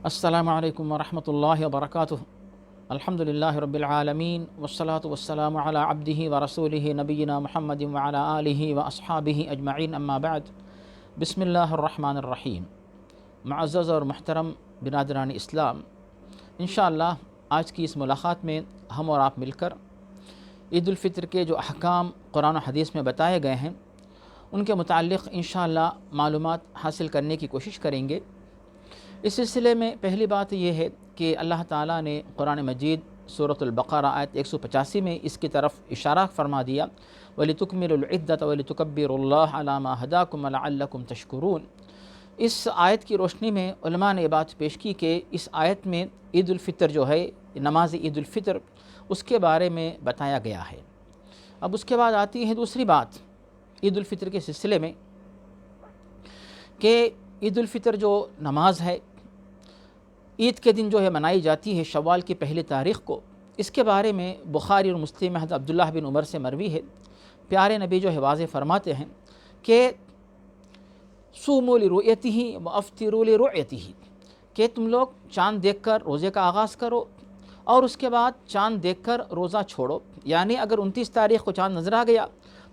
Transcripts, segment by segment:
السلام علیکم ورحمۃ اللہ وبرکاتہ۔ الحمد للہ رب العالمین والصلاة والسلام علی عبدہ ورسولہ نبینا محمد وعلی آلہ واصحابہ اجمعین، اما بعد۔ بسم اللہ الرحمن الرحیم۔ معزز اور محترم برادران اسلام، انشاءاللہ آج کی اس ملاقات میں ہم اور آپ مل کر عید الفطر کے جو احکام قرآن و حدیث میں بتائے گئے ہیں ان کے متعلق انشاءاللہ معلومات حاصل کرنے کی کوشش کریں گے۔ اس سلسلے میں پہلی بات یہ ہے کہ اللہ تعالیٰ نے قرآن مجید سورۃ البقرہ آیت 185 میں اس کی طرف اشارہ فرما دیا، وَلِتُكْمِلُوا الْعِدَّةَ وَلِتُكَبِّرُوا اللَّهَ عَلَى مَا هَدَاكُمْ وَلَعَلَّكُمْ تَشْكُرُونَ۔ اس آیت کی روشنی میں علماء نے یہ بات پیش کی کہ اس آیت میں عید الفطر جو ہے، نماز عید الفطر، اس کے بارے میں بتایا گیا ہے۔ اب اس کے بعد آتی ہے دوسری بات عید الفطر کے سلسلے میں کہ عید الفطر جو نماز ہے عید کے دن جو ہے منائی جاتی ہے شوال کی پہلی تاریخ کو، اس کے بارے میں بخاری اور مسلم میں حضرت عبداللہ بن عمر سے مروی ہے، پیارے نبی جو ہے واضح فرماتے ہیں کہ صوموا لرؤیتہ وافطروا لرؤیتہ، کہ تم لوگ چاند دیکھ کر روزے کا آغاز کرو اور اس کے بعد چاند دیکھ کر روزہ چھوڑو، یعنی اگر 29 تاریخ کو چاند نظر آ گیا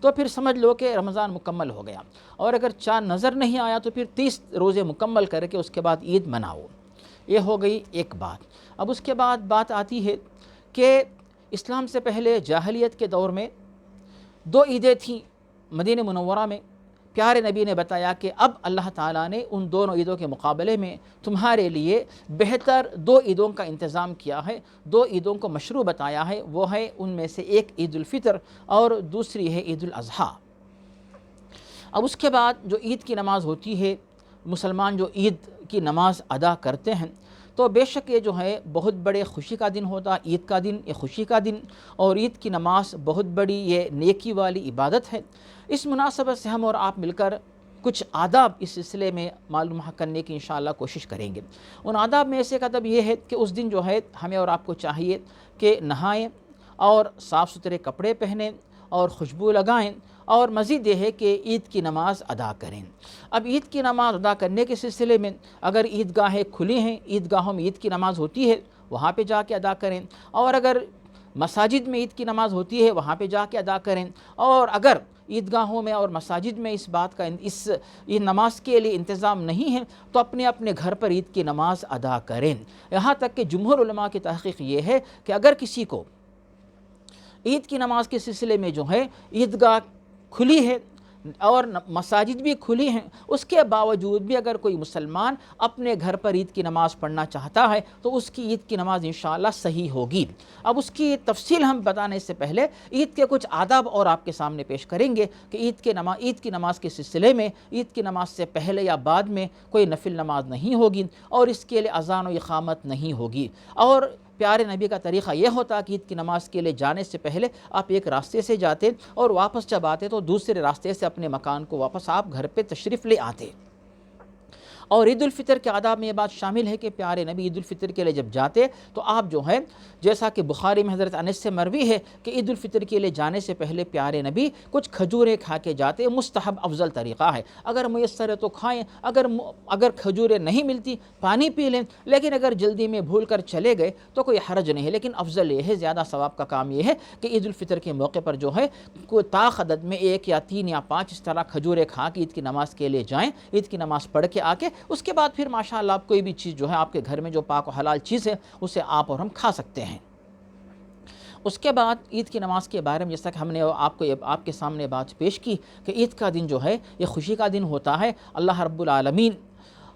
تو پھر سمجھ لو کہ رمضان مکمل ہو گیا، اور اگر چاند نظر نہیں آیا تو پھر 30 روزے مکمل کر کے اس کے بعد عید مناؤ۔ یہ ہو گئی ایک بات۔ اب اس کے بعد بات آتی ہے کہ اسلام سے پہلے جاہلیت کے دور میں 2 عیدیں تھیں مدینہ منورہ میں۔ پیارے نبی نے بتایا کہ اب اللہ تعالیٰ نے ان دونوں عیدوں کے مقابلے میں تمہارے لیے بہتر 2 عیدوں کا انتظام کیا ہے، 2 عیدوں کو مشروع بتایا ہے، وہ ہے ان میں سے ایک عید الفطر اور دوسری ہے عید الاضحیٰ۔ اب اس کے بعد جو عید کی نماز ہوتی ہے، مسلمان جو عید کی نماز ادا کرتے ہیں تو بے شک یہ جو ہے بہت بڑے خوشی کا دن ہوتا ہے، عید کا دن یہ خوشی کا دن، اور عید کی نماز بہت بڑی یہ نیکی والی عبادت ہے۔ اس مناسبت سے ہم اور آپ مل کر کچھ آداب اس سلسلے میں معلوم کرنے کی انشاءاللہ کوشش کریں گے۔ ان آداب میں سے ایک ادب یہ ہے کہ اس دن جو ہے ہمیں اور آپ کو چاہیے کہ نہائیں اور صاف ستھرے کپڑے پہنیں اور خوشبو لگائیں، اور مزید یہ ہے کہ عید کی نماز ادا کریں۔ اب عید کی نماز ادا کرنے کے سلسلے میں اگر عیدگاہیں کھلی ہیں، عیدگاہوں میں عید کی نماز ہوتی ہے، وہاں پہ جا کے ادا کریں، اور اگر مساجد میں عید کی نماز ہوتی ہے وہاں پہ جا کے ادا کریں، اور اگر عیدگاہوں میں اور مساجد میں اس بات کا یہ نماز کے لیے انتظام نہیں ہے تو اپنے اپنے گھر پر عید کی نماز ادا کریں۔ یہاں تک کہ جمہور علماء کی تحقیق یہ ہے کہ اگر کسی کو عید کی نماز کے سلسلے میں جو ہے عیدگاہ کھلی ہے اور مساجد بھی کھلی ہیں، اس کے باوجود بھی اگر کوئی مسلمان اپنے گھر پر عید کی نماز پڑھنا چاہتا ہے تو اس کی عید کی نماز انشاءاللہ صحیح ہوگی۔ اب اس کی تفصیل ہم بتانے سے پہلے عید کے کچھ آداب اور آپ کے سامنے پیش کریں گے کہ عید کی نماز کے سلسلے میں عید کی نماز سے پہلے یا بعد میں کوئی نفل نماز نہیں ہوگی، اور اس کے لیے اذان و اقامت نہیں ہوگی، اور پیارے نبی کا طریقہ یہ ہوتا کہ عید کی نماز کے لیے جانے سے پہلے آپ ایک راستے سے جاتے اور واپس جب آتے تو دوسرے راستے سے اپنے مکان کو واپس آپ گھر پہ تشریف لے آتے۔ اور عید الفطر کے آداب میں یہ بات شامل ہے کہ پیارے نبی عید الفطر کے لیے جب جاتے تو آپ جو ہے جیسا کہ بخاری میں حضرت انس سے مروی ہے کہ عید الفطر کے لیے جانے سے پہلے پیارے نبی کچھ کھجوریں کھا کے جاتے، مستحب افضل طریقہ ہے، اگر میسر ہے تو کھائیں، اگر کھجوریں نہیں ملتی پانی پی لیں، لیکن اگر جلدی میں بھول کر چلے گئے تو کوئی حرج نہیں ہے، لیکن افضل یہ ہے، زیادہ ثواب کا کام یہ ہے کہ عید الفطر کے موقع پر جو ہے کوئی طاق عدد میں 1 یا 3 یا 5 اس طرح کھجوریں کھا کے عید کی نماز کے لیے جائیں، عید کی نماز پڑھ کے آ کے اس کے بعد پھر ماشاءاللہ آپ کوئی بھی چیز جو ہے آپ کے گھر میں جو پاک و حلال چیز ہے اسے آپ اور ہم کھا سکتے ہیں۔ اس کے بعد عید کی نماز کے بارے میں جیسا کہ ہم نے آپ کے سامنے بات پیش کی کہ عید کا دن جو ہے یہ خوشی کا دن ہوتا ہے۔ اللہ رب العالمین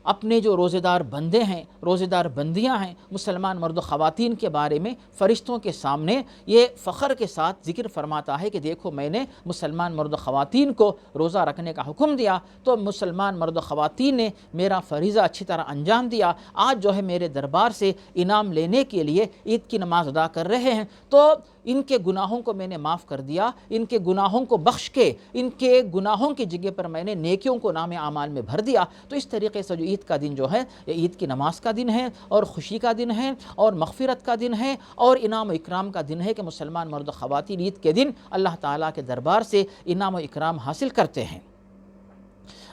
اپنے جو روزے دار بندے ہیں، روزے دار بندیاں ہیں، مسلمان مرد و خواتین کے بارے میں فرشتوں کے سامنے یہ فخر کے ساتھ ذکر فرماتا ہے کہ دیکھو میں نے مسلمان مرد و خواتین کو روزہ رکھنے کا حکم دیا تو مسلمان مرد و خواتین نے میرا فریضہ اچھی طرح انجام دیا، آج جو ہے میرے دربار سے انعام لینے کے لیے عید کی نماز ادا کر رہے ہیں، تو ان کے گناہوں کو میں نے معاف کر دیا، ان کے گناہوں کو بخش کے ان کے گناہوں کی جگہ پر میں نے نیکیوں کو نام اعمال میں بھر دیا۔ تو اس طریقے سے جو عید کا دن جو ہے یہ عید کی نماز کا دن ہے اور خوشی کا دن ہے اور مغفرت کا دن ہے اور انعام و اکرام کا دن ہے کہ مسلمان مرد و خواتین عید کے دن اللہ تعالیٰ کے دربار سے انعام و اکرام حاصل کرتے ہیں۔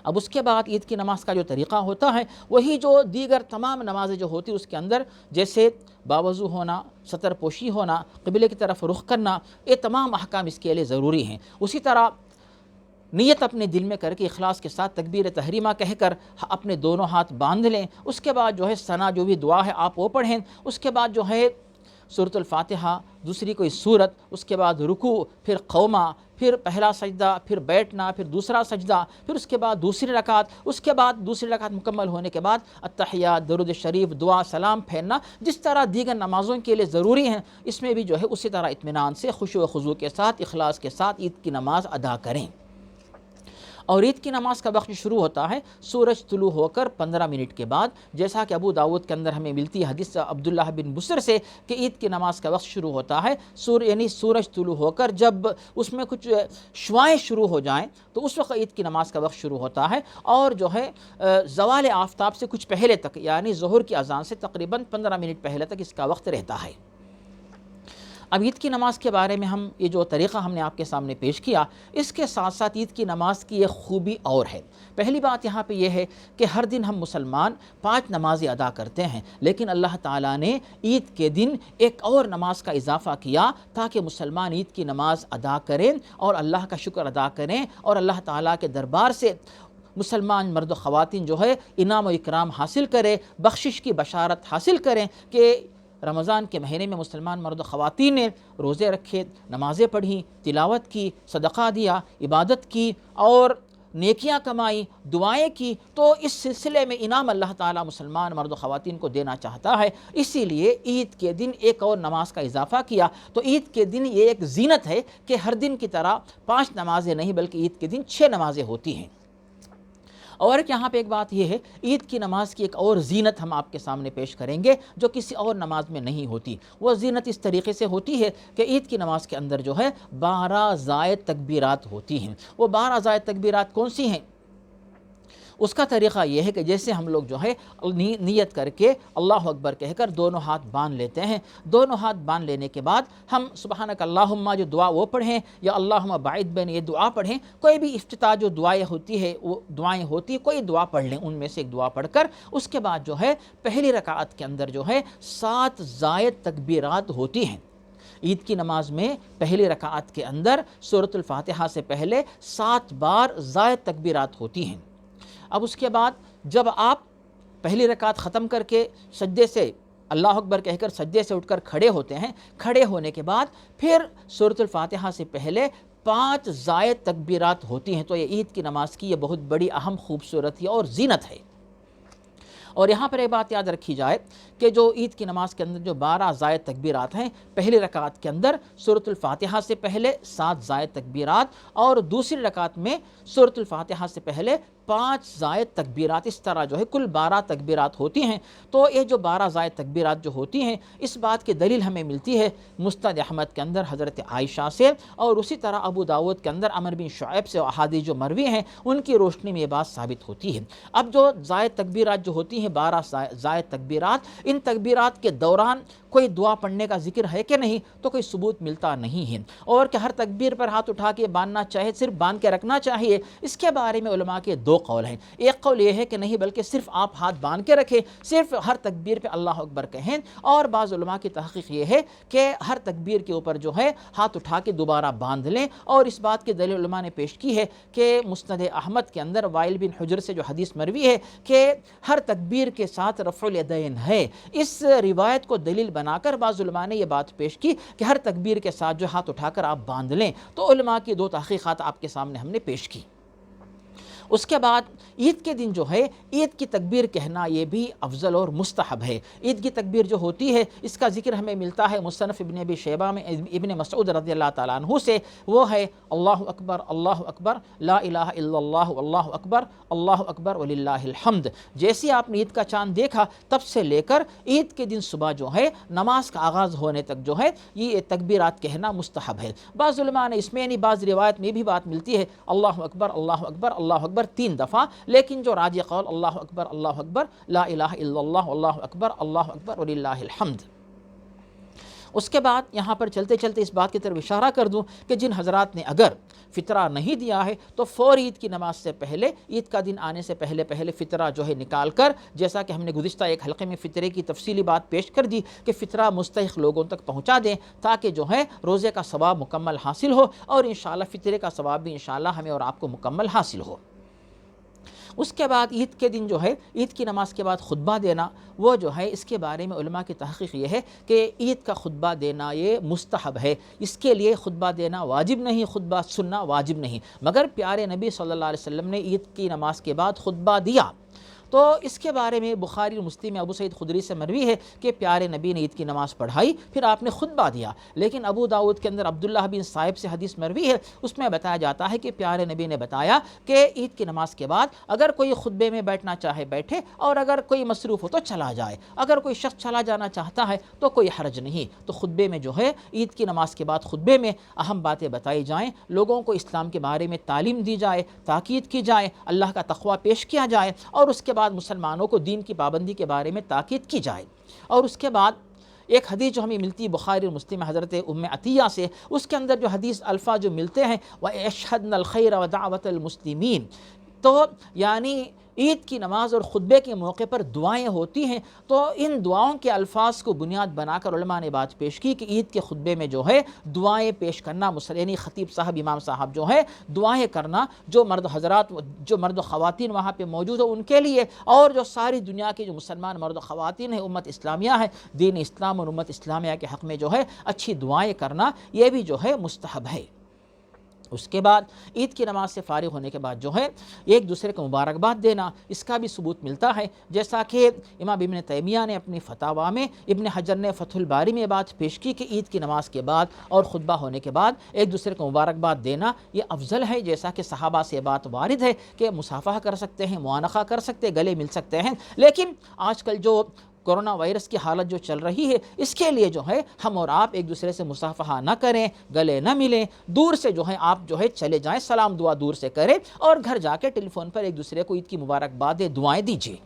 اب اس کے بعد عید کی نماز کا جو طریقہ ہوتا ہے وہی جو دیگر تمام نمازیں جو ہوتی اس کے اندر، جیسے باوضو ہونا، ستر پوشی ہونا، قبلے کی طرف رخ کرنا، یہ تمام احکام اس کے لیے ضروری ہیں۔ اسی طرح نیت اپنے دل میں کر کے اخلاص کے ساتھ تکبیر تحریمہ کہہ کر اپنے دونوں ہاتھ باندھ لیں۔ اس کے بعد جو ہے ثنا جو بھی دعا ہے آپ وہ پڑھیں۔ اس کے بعد جو ہے سورۃ الفاتحہ، دوسری کوئی سورت، اس کے بعد رکوع، پھر قومہ، پھر پہلا سجدہ، پھر بیٹھنا، پھر دوسرا سجدہ، پھر اس کے بعد دوسری رکعت، اس کے بعد دوسری رکعت مکمل ہونے کے بعد التحیات، درود شریف، دعا، سلام پھیرنا، جس طرح دیگر نمازوں کے لیے ضروری ہیں اس میں بھی جو ہے اسی طرح اطمینان سے خشوع و خضوع کے ساتھ اخلاص کے ساتھ عید کی نماز ادا کریں۔ اور عید کی نماز کا وقت شروع ہوتا ہے سورج طلوع ہو کر 15 منٹ کے بعد، جیسا کہ ابو داؤد کے اندر ہمیں ملتی ہے حدیث عبداللہ بن بصر سے کہ عید کی نماز کا وقت شروع ہوتا ہے یعنی سورج طلوع ہو کر جب اس میں کچھ شعائیں شروع ہو جائیں تو اس وقت عید کی نماز کا وقت شروع ہوتا ہے، اور جو ہے زوال آفتاب سے کچھ پہلے تک یعنی ظہر کی اذان سے تقریباً 15 منٹ پہلے تک اس کا وقت رہتا ہے۔ اب عید کی نماز کے بارے میں ہم یہ جو طریقہ ہم نے آپ کے سامنے پیش کیا، اس کے ساتھ ساتھ عید کی نماز کی ایک خوبی اور ہے۔ پہلی بات یہاں پہ یہ ہے کہ ہر دن ہم مسلمان 5 نمازیں ادا کرتے ہیں، لیکن اللہ تعالیٰ نے عید کے دن ایک اور نماز کا اضافہ کیا تاکہ مسلمان عید کی نماز ادا کریں اور اللہ کا شکر ادا کریں اور اللہ تعالیٰ کے دربار سے مسلمان مرد و خواتین جو ہے انعام و اکرام حاصل کرے، بخشش کی بشارت حاصل کریں کہ رمضان کے مہینے میں مسلمان مرد و خواتین نے روزے رکھے، نمازیں پڑھیں، تلاوت کی، صدقہ دیا، عبادت کی اور نیکیاں کمائی، دعائیں کی، تو اس سلسلے میں انعام اللہ تعالیٰ مسلمان مرد و خواتین کو دینا چاہتا ہے۔ اسی لیے عید کے دن ایک اور نماز کا اضافہ کیا، تو عید کے دن یہ ایک زینت ہے کہ ہر دن کی طرح 5 نمازیں نہیں بلکہ عید کے دن 6 نمازیں ہوتی ہیں۔ اور یہاں پہ ایک بات یہ ہے، عید کی نماز کی ایک اور زینت ہم آپ کے سامنے پیش کریں گے جو کسی اور نماز میں نہیں ہوتی۔ وہ زینت اس طریقے سے ہوتی ہے کہ عید کی نماز کے اندر جو ہے 12 زائد تکبیرات ہوتی ہیں۔ وہ 12 زائد تکبیرات کون سی ہیں؟ اس کا طریقہ یہ ہے کہ جیسے ہم لوگ جو ہے نیت کر کے اللہ اکبر کہہ کر دونوں ہاتھ باندھ لیتے ہیں، دونوں ہاتھ باندھ لینے کے بعد ہم سبحانک اللہم جو دعا وہ پڑھیں یا اللہم باعث بین یہ دعا پڑھیں، کوئی بھی افتتاح جو دعائیں ہوتی ہے وہ دعائیں ہوتی ہے کوئی دعا پڑھ لیں، ان میں سے ایک دعا پڑھ کر اس کے بعد جو ہے پہلی رکعت کے اندر جو ہے 7 زائد تکبیرات ہوتی ہیں۔ عید کی نماز میں پہلی رکعت کے اندر سورۃ الفاتحہ سے پہلے 7 بار زائد تکبیرات ہوتی ہیں۔ اب اس کے بعد جب آپ پہلی رکعت ختم کر کے سجدے سے اللہ اکبر کہہ کر سجدے سے اٹھ کر کھڑے ہوتے ہیں، کھڑے ہونے کے بعد پھر سورۃ الفاتحہ سے پہلے 5 زائد تکبیرات ہوتی ہیں۔ تو یہ عید کی نماز کی یہ بہت بڑی اہم خوبصورتی اور زینت ہے۔ اور یہاں پر ایک بات یاد رکھی جائے کہ جو عید کی نماز کے اندر جو 12 زائد تکبیرات ہیں، پہلی رکعت کے اندر سورۃ الفاتحہ سے پہلے 7 زائد تکبیرات اور دوسری رکعت میں سورۃ الفاتحہ سے پہلے 5 زائد تکبیرات، اس طرح جو ہے کل 12 تکبیرات ہوتی ہیں۔ تو یہ جو 12 زائد تکبیرات جو ہوتی ہیں اس بات کی دلیل ہمیں ملتی ہے مسند احمد کے اندر حضرت عائشہ سے، اور اسی طرح ابو داؤد کے اندر عمر بن شعیب سے احادیث جو مروی ہیں ان کی روشنی میں یہ بات ثابت ہوتی ہے۔ اب جو زائد تکبیرات جو ہوتی ہیں 12 زائد تکبیرات، ان تکبیرات کے دوران کوئی دعا پڑھنے کا ذکر ہے کہ نہیں تو کوئی ثبوت ملتا نہیں ہے، اور کہ ہر تکبیر پر ہاتھ اٹھا کے باندھنا چاہے، صرف باندھ کے رکھنا چاہیے، اس کے بارے میں علماء کے 2 قول ہیں۔ ایک قول یہ ہے کہ نہیں بلکہ صرف آپ ہاتھ باندھ کے رکھیں، صرف ہر تکبیر پہ اللہ اکبر کہیں، اور بعض علماء کی تحقیق یہ ہے کہ ہر تکبیر کے اوپر جو ہے ہاتھ اٹھا کے دوبارہ باندھ لیں، اور اس بات کی دلیل علماء نے پیش کی ہے کہ مسند احمد کے اندر وائل بن حجر سے جو حدیث مروی ہے کہ ہر تکبیر کے ساتھ رفع الیدین ہے، اس روایت کو دلیل بنا کر بعض علماء نے یہ بات پیش کی کہ ہر تکبیر کے ساتھ جو ہاتھ اٹھا کر آپ باندھ لیں۔ تو علماء کی 2 تحقیقات آپ کے سامنے ہم نے پیش کی۔ اس کے بعد عید کے دن جو ہے عید کی تکبیر کہنا یہ بھی افضل اور مستحب ہے۔ عید کی تکبیر جو ہوتی ہے اس کا ذکر ہمیں ملتا ہے مصنف ابن ابی شیبہ میں ابن مسعود رضی اللہ تعالیٰ عنہ سے، وہ ہے اللہ اکبر لا الہ الا اللہ اکبر وللہ الحمد۔ جیسے آپ نے عید کا چاند دیکھا تب سے لے کر عید کے دن صبح جو ہے نماز کا آغاز ہونے تک جو ہے یہ تکبیرات کہنا مستحب ہے۔ بعض علماء نے اس میں یعنی بعض روایت میں بھی بات ملتی ہے اللہ اکبر 3 دفعہ، لیکن جو راجح قول اللہ اکبر لا الہ الا اللہ اکبر وللہ الحمد۔ اس کے بعد یہاں پر چلتے چلتے اس بات کی طرف اشارہ کر دوں کہ جن حضرات نے اگر فطرہ نہیں دیا ہے تو فوری عید کی نماز سے پہلے، عید کا دن آنے سے پہلے فطرہ جو ہے نکال کر، جیسا کہ ہم نے گزشتہ ایک حلقے میں فطرے کی تفصیلی بات پیش کر دی کہ فطرہ مستحق لوگوں تک پہنچا دیں تاکہ جو ہے روزے کا ثواب مکمل حاصل ہو، اور انشاءاللہ فطرے کا ثواب بھی انشاءاللہ ہمیں اور آپ کو مکمل حاصل ہو۔ اس کے بعد عید کے دن جو ہے عید کی نماز کے بعد خطبہ دینا، وہ جو ہے اس کے بارے میں علماء کی تحقیق یہ ہے کہ عید کا خطبہ دینا یہ مستحب ہے، اس کے لیے خطبہ دینا واجب نہیں، خطبہ سننا واجب نہیں، مگر پیارے نبی صلی اللہ علیہ وسلم نے عید کی نماز کے بعد خطبہ دیا۔ تو اس کے بارے میں بخاری اور مسلم میں ابو سعید خدری سے مروی ہے کہ پیارے نبی نے عید کی نماز پڑھائی، پھر آپ نے خطبہ دیا۔ لیکن ابو داؤد کے اندر عبداللہ بن صائب سے حدیث مروی ہے، اس میں بتایا جاتا ہے کہ پیارے نبی نے بتایا کہ عید کی نماز کے بعد اگر کوئی خطبے میں بیٹھنا چاہے بیٹھے، اور اگر کوئی مصروف ہو تو چلا جائے، اگر کوئی شخص چلا جانا چاہتا ہے تو کوئی حرج نہیں۔ تو خطبے میں جو ہے عید کی نماز کے بعد خطبے میں اہم باتیں بتائی جائیں، لوگوں کو اسلام کے بارے میں تعلیم دی جائے، تاکید کی جائے، اللہ کا تقویٰ پیش کیا جائے، اور اس کے بعد مسلمانوں کو دین کی پابندی کے بارے میں تاکید کی جائے۔ اور اس کے بعد ایک حدیث جو ہمیں ملتی ہے بخاری اور مسلم حضرت ام عطیہ سے، اس کے اندر جو حدیث الفاظ جو ملتے ہیں وَيَشْهَدْنَ الْخَيْرَ وَدَعْوَةَ الْمُسْلِمِينَ، تو یعنی عید کی نماز اور خطبے کے موقع پر دعائیں ہوتی ہیں، تو ان دعاؤں کے الفاظ کو بنیاد بنا کر علماء نے بات پیش کی کہ عید کے خطبے میں جو ہے دعائیں پیش کرنا، یعنی خطیب صاحب، امام صاحب جو ہے دعائیں کرنا، جو مرد حضرات، جو مرد و خواتین وہاں پہ موجود ہیں ان کے لیے، اور جو ساری دنیا کے جو مسلمان مرد و خواتین ہیں، امت اسلامیہ ہے، دین اسلام اور امت اسلامیہ کے حق میں جو ہے اچھی دعائیں کرنا، یہ بھی جو ہے مستحب ہے۔ اس کے بعد عید کی نماز سے فارغ ہونے کے بعد جو ہے ایک دوسرے کو مبارکباد دینا، اس کا بھی ثبوت ملتا ہے، جیسا کہ امام ابن تیمیہ نے اپنی فتاویٰ میں، ابن حجر نے فتح الباری میں بات پیش کی کہ عید کی نماز کے بعد اور خطبہ ہونے کے بعد ایک دوسرے کو مبارکباد دینا یہ افضل ہے، جیسا کہ صحابہ سے بات وارد ہے کہ مصافحہ کر سکتے ہیں، معانقہ کر سکتے ہیں، گلے مل سکتے ہیں، لیکن آج کل جو کورونا وائرس کی حالت جو چل رہی ہے، اس کے لیے جو ہے ہم اور آپ ایک دوسرے سے مصافحہ نہ کریں، گلے نہ ملیں، دور سے جو ہے آپ جو ہے چلے جائیں، سلام دعا دور سے کریں، اور گھر جا کے ٹیلی فون پر ایک دوسرے کو عید کی مبارکباد دعائیں دیجیے۔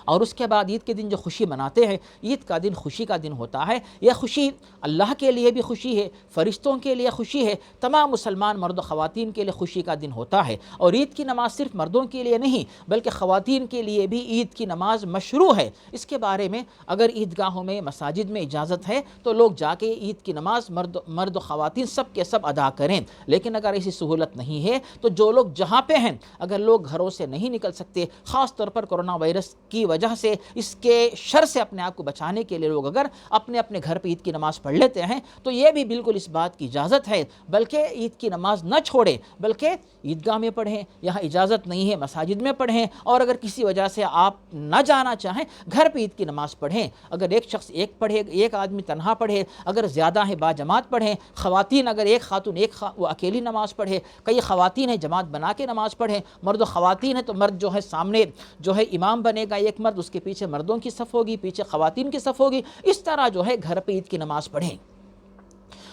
اور اس کے بعد عید کے دن جو خوشی مناتے ہیں، عید کا دن خوشی کا دن ہوتا ہے، یہ خوشی اللہ کے لیے بھی خوشی ہے، فرشتوں کے لیے خوشی ہے، تمام مسلمان مرد و خواتین کے لیے خوشی کا دن ہوتا ہے۔ اور عید کی نماز صرف مردوں کے لیے نہیں بلکہ خواتین کے لیے بھی عید کی نماز مشروع ہے۔ اس کے بارے میں اگر عیدگاہوں میں، مساجد میں اجازت ہے تو لوگ جا کے عید کی نماز مرد و خواتین سب کے سب ادا کریں، لیکن اگر ایسی سہولت نہیں ہے تو جو لوگ جہاں پہ ہیں، اگر لوگ گھروں سے نہیں نکل سکتے، خاص طور پر کورونا وائرس کی وجہ سے، اس کے شر سے اپنے آپ کو بچانے کے لیے لوگ اگر اپنے اپنے گھر پہ عید کی نماز پڑھ لیتے ہیں تو یہ بھی بالکل اس بات کی اجازت ہے، بلکہ عید کی نماز نہ چھوڑیں، بلکہ عیدگاہ میں پڑھیں، یہاں اجازت نہیں ہے مساجد میں پڑھیں، اور اگر کسی وجہ سے آپ نہ جانا چاہیں گھر پہ عید کی نماز پڑھیں، اگر ایک شخص ایک پڑھے، ایک آدمی تنہا پڑھے، اگر زیادہ ہیں با جماعت پڑھیں، خواتین اگر ایک خاتون وہ اکیلی نماز پڑھے، کئی خواتین ہیں جماعت بنا کے نماز پڑھیں، مرد و خواتین ہیں تو مرد جو ہے سامنے جو ہے امام بنے گا ایک مرد، اس کے پیچھے مردوں کی صف ہوگی، پیچھے خواتین کی صف ہوگی، اس طرح جو ہے گھر پہ عید کی نماز پڑھیں۔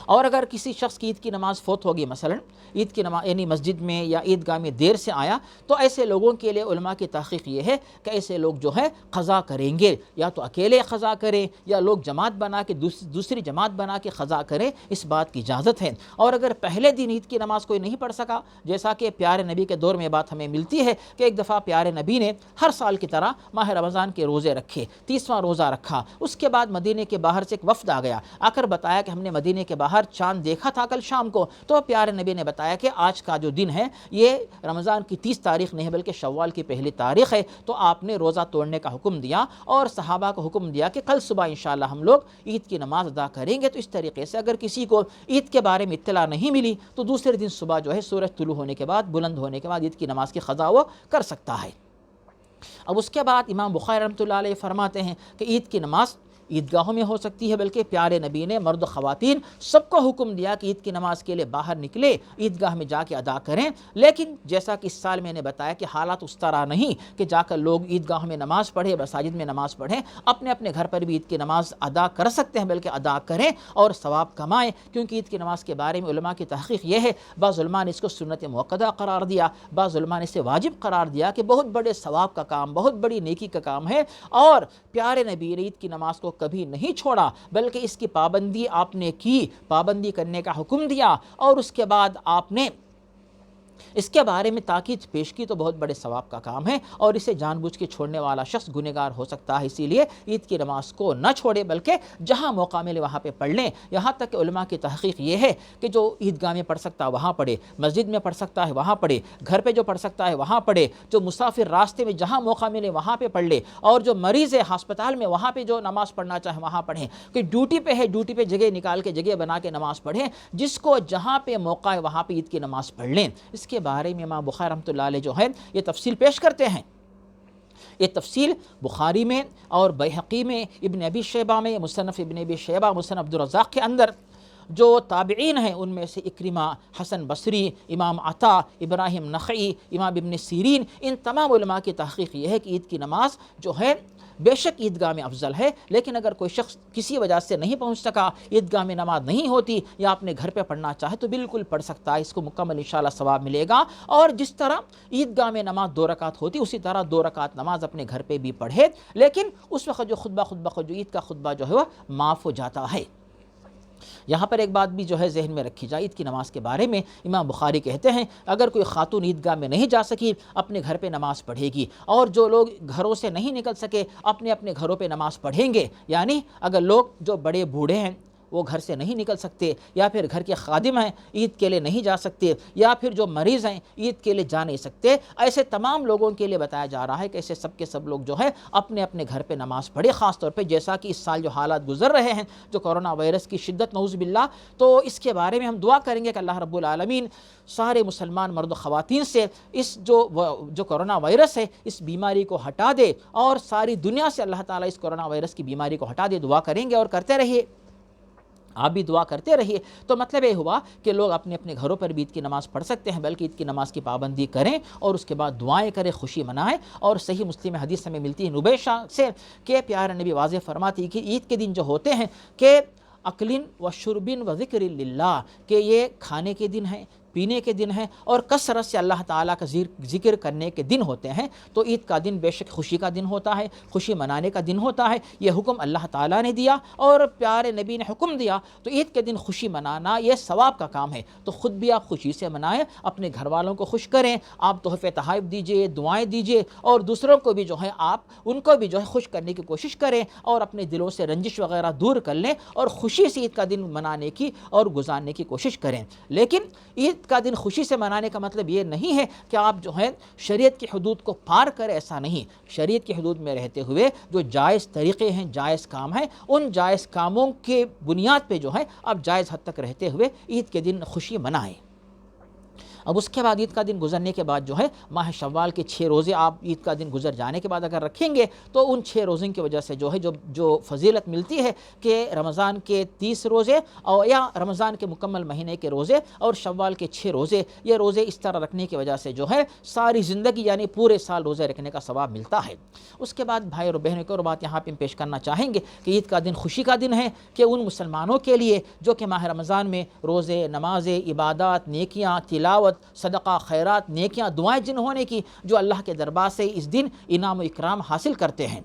اور اگر کسی شخص کی عید کی نماز فوت ہوگی، مثلا عید کی نماز یعنی مسجد میں یا عیدگاہ میں دیر سے آیا، تو ایسے لوگوں کے لیے علماء کی تحقیق یہ ہے کہ ایسے لوگ جو ہے قضا کریں گے، یا تو اکیلے قضا کریں یا لوگ جماعت بنا کے دوسری جماعت بنا کے قضا کریں، اس بات کی اجازت ہے۔ اور اگر پہلے دن عید کی نماز کوئی نہیں پڑھ سکا، جیسا کہ پیارے نبی کے دور میں بات ہمیں ملتی ہے کہ ایک دفعہ پیارے نبی نے ہر سال کی طرح ماہ رمضان کے روزے رکھے، 30واں روزہ رکھا، اس کے بعد مدینے کے باہر سے ایک وفد آ گیا، آ کر بتایا کہ ہم نے مدینے کے باہر چاند دیکھا تھا کل شام کو، تو پیارے نبی نے بتایا کہ آج کا جو دن ہے یہ رمضان کی 30 تاریخ نہیں بلکہ شوال کی پہلی تاریخ ہے، تو آپ نے روزہ توڑنے کا حکم دیا اور صحابہ کو حکم دیا کہ کل صبح انشاءاللہ ہم لوگ عید کی نماز ادا کریں گے۔ تو اس طریقے سے اگر کسی کو عید کے بارے میں اطلاع نہیں ملی تو دوسرے دن صبح جو ہے سورج طلوع ہونے کے بعد، بلند ہونے کے بعد عید کی نماز کی قضا وہ کر سکتا ہے۔ اب اس کے بعد امام بخاری رحمۃ اللہ علیہ فرماتے ہیں کہ عید کی نماز عیدگاہوں میں ہو سکتی ہے، بلکہ پیارے نبی نے مرد و خواتین سب کو حکم دیا کہ عید کی نماز کے لیے باہر نکلے، عیدگاہ میں جا کے ادا کریں، لیکن جیسا کہ اس سال میں نے بتایا کہ حالات اس طرح نہیں کہ جا کر لوگ عیدگاہوں میں نماز پڑھیں، مساجد میں نماز پڑھیں، اپنے اپنے گھر پر بھی عید کی نماز ادا کر سکتے ہیں، بلکہ ادا کریں اور ثواب کمائیں، کیونکہ عید کی نماز کے بارے میں علماء کی تحقیق یہ ہے، بعض علماء نے اس کو سنت مؤکدہ قرار دیا، بعض علماء نے اسے واجب قرار دیا کہ بہت بڑے ثواب کا کام، بہت بڑی نیکی کا کام ہے، اور پیارے نبی نے عید کی نماز کو کبھی نہیں چھوڑا بلکہ اس کی پابندی آپ نے کی، پابندی کرنے کا حکم دیا، اور اس کے بعد آپ نے اس کے بارے میں تاکید پیش کی، تو بہت بڑے ثواب کا کام ہے، اور اسے جان بوجھ کے چھوڑنے والا شخص گنہگار ہو سکتا ہے۔ اسی لیے عید کی نماز کو نہ چھوڑے بلکہ جہاں موقع ملے وہاں پہ پڑھ لیں۔ یہاں تک کہ علماء کی تحقیق یہ ہے کہ جو عیدگاہ میں پڑھ سکتا ہے وہاں پڑھے، مسجد میں پڑھ سکتا ہے وہاں پڑھے، گھر پہ جو پڑھ سکتا ہے وہاں پڑھے، جو مسافر راستے میں جہاں موقع ملے وہاں پہ پڑھ لے، اور جو مریض ہے ہسپتال میں وہاں پہ جو نماز پڑھنا چاہے وہاں پڑھیں، کہ ڈیوٹی پہ ہے ڈیوٹی پہ جگہ نکال کے جگہ بنا کے نماز پڑھیں، جس کو جہاں پہ موقع ہے وہاں پہ عید کی نماز پڑھ لیں۔ اس کے بارے میں امام بخاری رحمۃ اللہ علیہ جو ہے یہ تفصیل پیش کرتے ہیں۔ یہ تفصیل بخاری میں اور بیہقی میں، ابن ابی شیبہ میں، مصنف ابن ابی شیبہ، مصنف عبدالرزاق کے اندر جو تابعین ہیں ان میں سے اکرمہ، حسن بصری، امام عطا، ابراہیم نخعی، امام ابن سیرین، ان تمام علماء کی تحقیق یہ ہے کہ عید کی نماز جو ہے بے شک عیدگاہ میں افضل ہے، لیکن اگر کوئی شخص کسی وجہ سے نہیں پہنچ سکا، عیدگاہ میں نماز نہیں ہوتی، یا اپنے گھر پہ پڑھنا چاہے تو بالکل پڑھ سکتا ہے، اس کو مکمل انشاءاللہ ثواب ملے گا۔ اور جس طرح عیدگاہ میں نماز 2 رکعت ہوتی، اسی طرح 2 رکعت نماز اپنے گھر پہ بھی پڑھے، لیکن اس وقت جو خطبہ جو عید کا خطبہ جو ہے وہ معاف ہو جاتا ہے۔ یہاں پر ایک بات بھی جو ہے ذہن میں رکھی جائے، عید کی نماز کے بارے میں امام بخاری کہتے ہیں اگر کوئی خاتون عیدگاہ میں نہیں جا سکی اپنے گھر پہ نماز پڑھے گی، اور جو لوگ گھروں سے نہیں نکل سکے اپنے گھروں پہ نماز پڑھیں گے، یعنی اگر لوگ جو بڑے بوڑھے ہیں وہ گھر سے نہیں نکل سکتے، یا پھر گھر کے خادم ہیں عید کے لیے نہیں جا سکتے، یا پھر جو مریض ہیں عید کے لیے جا نہیں سکتے، ایسے تمام لوگوں کے لیے بتایا جا رہا ہے کہ ایسے سب کے سب لوگ جو ہے اپنے گھر پہ نماز پڑھے، خاص طور پہ جیسا کہ اس سال جو حالات گزر رہے ہیں، جو کرونا وائرس کی شدت نعوذ باللہ، تو اس کے بارے میں ہم دعا کریں گے کہ اللہ رب العالمین سارے مسلمان مرد و خواتین سے اس جو کرونا وائرس ہے اس بیماری کو ہٹا دے، اور ساری دنیا سے اللہ تعالیٰ اس کرونا وائرس کی بیماری کو ہٹا دے۔ دعا کریں گے اور کرتے رہیے، آپ بھی دعا کرتے رہیے۔ تو مطلب یہ ہوا کہ لوگ اپنے گھروں پر بھی عید کی نماز پڑھ سکتے ہیں، بلکہ عید کی نماز کی پابندی کریں اور اس کے بعد دعائیں کریں، خوشی منائیں۔ اور صحیح مسلم حدیث ہمیں ملتی ہے نبیشہ سے کہ پیارے نبی واضح فرماتی کہ عید کے دن جو ہوتے ہیں کہ اکلن و شربن و ذکر للہ، کہ یہ کھانے کے دن ہیں، پینے کے دن ہیں، اور کثرت سے اللہ تعالیٰ کا ذکر کرنے کے دن ہوتے ہیں۔ تو عید کا دن بے شک خوشی کا دن ہوتا ہے، خوشی منانے کا دن ہوتا ہے، یہ حکم اللہ تعالیٰ نے دیا اور پیارے نبی نے حکم دیا۔ تو عید کے دن خوشی منانا یہ ثواب کا کام ہے، تو خود بھی آپ خوشی سے منائیں، اپنے گھر والوں کو خوش کریں، آپ تحفے تحائف دیجئے، دعائیں دیجئے، اور دوسروں کو بھی جو ہے آپ ان کو بھی جو ہے خوش کرنے کی کوشش کریں، اور اپنے دلوں سے رنجش وغیرہ دور کر لیں، اور خوشی سے عید کا دن منانے کی اور گزارنے کی کوشش کریں۔ لیکن عید کا دن خوشی سے منانے کا مطلب یہ نہیں ہے کہ آپ جو ہے شریعت کی حدود کو پار کریں، ایسا نہیں۔ شریعت کی حدود میں رہتے ہوئے جو جائز طریقے ہیں، جائز کام ہیں، ان جائز کاموں کے بنیاد پہ جو ہے آپ جائز حد تک رہتے ہوئے عید کے دن خوشی منائیں۔ اب اس کے بعد عید کا دن گزرنے کے بعد جو ہے ماہ شوال کے 6 روزے آپ عید کا دن گزر جانے کے بعد اگر رکھیں گے تو ان 6 روزوں کی وجہ سے جو ہے جو فضیلت ملتی ہے کہ رمضان کے 30 روزے اور یا رمضان کے مکمل مہینے کے روزے اور شوال کے 6 روزے، یہ روزے اس طرح رکھنے کی وجہ سے جو ہے ساری زندگی یعنی پورے سال روزے رکھنے کا ثواب ملتا ہے۔ اس کے بعد بھائی اور بہنوں کو اور بات یہاں پہ پیش کرنا چاہیں گے کہ عید کا دن خوشی کا دن ہے کہ ان مسلمانوں کے لیے جو کہ ماہ رمضان میں روزے، نمازیں، عبادات، نیکیاں، تلاوت، صدقہ، خیرات، نیکیاں، دعائیں جن ہونے کی جو اللہ کے دربار سے اس دن انعام و اکرام حاصل کرتے ہیں۔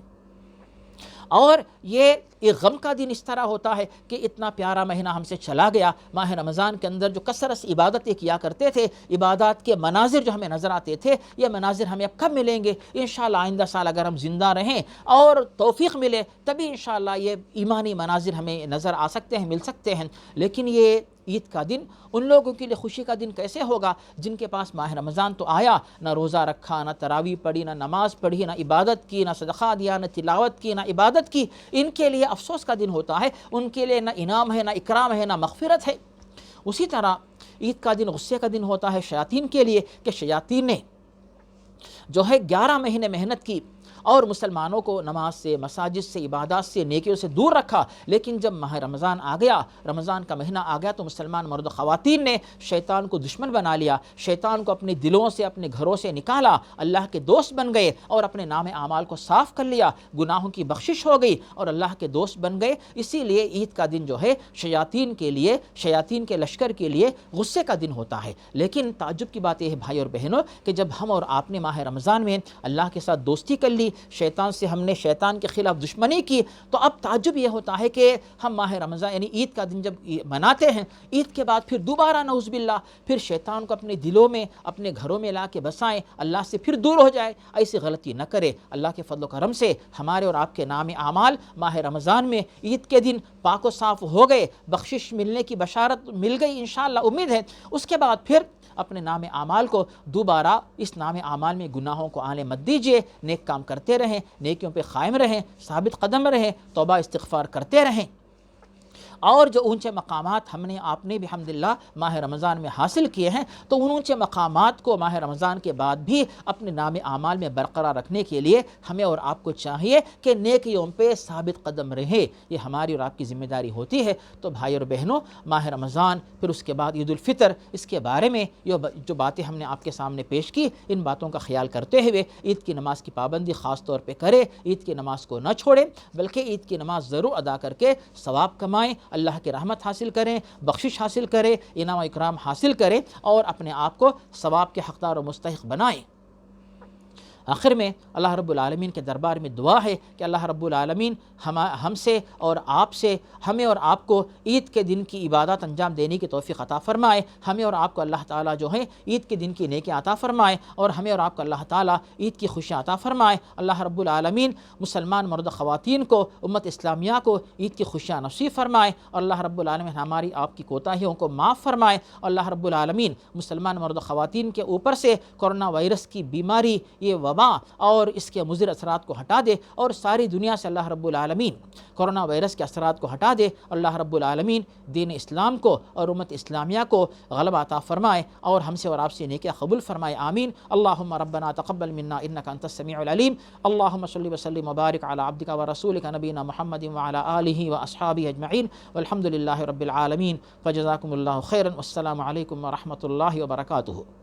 اور یہ ایک غم کا دن اس طرح ہوتا ہے کہ اتنا پیارا مہینہ ہم سے چلا گیا، ماہ رمضان کے اندر جو کثرت سے عبادتیں کیا کرتے تھے، عبادات کے مناظر جو ہمیں نظر آتے تھے، یہ مناظر ہمیں اب کب ملیں گے؟ انشاءاللہ آئندہ سال اگر ہم زندہ رہیں اور توفیق ملے تبھی انشاءاللہ یہ ایمانی مناظر ہمیں نظر آ سکتے ہیں، مل سکتے ہیں۔ لیکن یہ عید کا دن ان لوگوں کے لیے خوشی کا دن کیسے ہوگا جن کے پاس ماہ رمضان تو آیا، نہ روزہ رکھا، نہ تراویح پڑھی، نہ نماز پڑھی، نہ عبادت کی، نہ صدقہ دیا، نہ تلاوت کی، نہ عبادت کی۔ ان کے لیے افسوس کا دن ہوتا ہے، ان کے لیے نہ انعام ہے، نہ اکرام ہے، نہ مغفرت ہے۔ اسی طرح عید کا دن غصے کا دن ہوتا ہے شیاطین کے لیے کہ شیاطین نے جو ہے 11 مہینے محنت کی اور مسلمانوں کو نماز سے، مساجد سے، عبادات سے، نیکیوں سے دور رکھا، لیکن جب ماہ رمضان آ گیا، رمضان کا مہینہ آ گیا تو مسلمان مرد و خواتین نے شیطان کو دشمن بنا لیا، شیطان کو اپنے دلوں سے، اپنے گھروں سے نکالا، اللہ کے دوست بن گئے اور اپنے نام اعمال کو صاف کر لیا، گناہوں کی بخشش ہو گئی اور اللہ کے دوست بن گئے۔ اسی لیے عید کا دن جو ہے شیاطین کے لیے، شیاطین کے لشکر کے لیے غصے کا دن ہوتا ہے۔ لیکن تعجب کی بات یہ ہے بھائی اور بہنوں کہ جب ہم اور آپ نے ماہ رمضان میں اللہ کے ساتھ دوستی کر لی، شیطان سے ہم نے شیطان کے خلاف دشمنی کی، تو اب تعجب یہ ہوتا ہے کہ ہم ماہ رمضان یعنی عید کا دن جب مناتے ہیں، عید کے بعد پھر دوبارہ نعوذ باللہ پھر شیطان کو اپنے دلوں میں اپنے گھروں میں لا کے بسائیں، اللہ سے پھر دور ہو جائے۔ ایسی غلطی نہ کرے۔ اللہ کے فضل و کرم سے ہمارے اور آپ کے نام اعمال ماہ رمضان میں عید کے دن پاک و صاف ہو گئے، بخشش ملنے کی بشارت مل گئی انشاءاللہ، امید ہے۔ اس کے بعد پھر اپنے نام اعمال کو دوبارہ اس نام اعمال میں گناہوں کو آنے مت دیجیے، نیک کام کرتے رہیں، نیکیوں پہ قائم رہیں، ثابت قدم رہیں، توبہ استغفار کرتے رہیں۔ اور جو اونچے مقامات ہم نے آپ نے بھی الحمدللہ ماہ رمضان میں حاصل کیے ہیں، تو ان اونچے مقامات کو ماہ رمضان کے بعد بھی اپنے نام اعمال میں برقرار رکھنے کے لیے ہمیں اور آپ کو چاہیے کہ نیکیوں پہ ثابت قدم رہے۔ یہ ہماری اور آپ کی ذمہ داری ہوتی ہے۔ تو بھائی اور بہنوں، ماہ رمضان پھر اس کے بعد عید الفطر، اس کے بارے میں جو باتیں ہم نے آپ کے سامنے پیش کی، ان باتوں کا خیال کرتے ہوئے عید کی نماز کی پابندی خاص طور پہ کرے، عید کی نماز کو نہ چھوڑیں، بلکہ عید کی نماز ضرور ادا کر کے ثواب کمائیں، اللہ کی رحمت حاصل کریں، بخشش حاصل کریں، انعام و اکرام حاصل کریں، اور اپنے آپ کو ثواب کے حقدار و مستحق بنائیں۔ آخر میں اللہ رب العالمین کے دربار میں دعا ہے کہ اللہ رب العالمین ہم سے اور آپ سے، ہمیں اور آپ کو عید کے دن کی عبادات انجام دینے کی توفیق عطا فرمائے، ہمیں اور آپ کو اللہ تعالیٰ جو ہے عید کے دن کی نیکی عطا فرمائے، اور ہمیں اور آپ کو اللہ تعالیٰ عید کی خوشیاں عطا فرمائے۔ اللہ رب العالمین مسلمان مرد و خواتین کو، امت اسلامیہ کو عید کی خوشیاں نصیب فرمائے، اور اللہ رب العالمین ہماری آپ کی کوتاہیوں کو معاف فرمائے، اور اللہ رب العالمین مسلمان مرد و خواتین کے اوپر سے کرونا وائرس کی بیماری، یہ وبا اور اس کے مضر اثرات کو ہٹا دے، اور ساری دنیا سے اللہ رب العالمین کرونا وائرس کے اثرات کو ہٹا دے۔ اللہ رب العالمین دین اسلام کو اور امت اسلامیہ کو غلبہ عطا فرمائے، اور ہم سے اور آپ سے نیکیاں قبول فرمائے، آمین۔ اللہم ربنا تقبل منا انک انت السمیع العلیم۔ اللہم صلی وسلم وبارک علی عبدک ورسولک نبینا محمد وعلی آلہ واصحابہ اجمعین، والحمد للہ رب العالمین۔ فجزاکم اللہ خیرا، والسلام علیکم ورحمۃ اللہ وبرکاتہ۔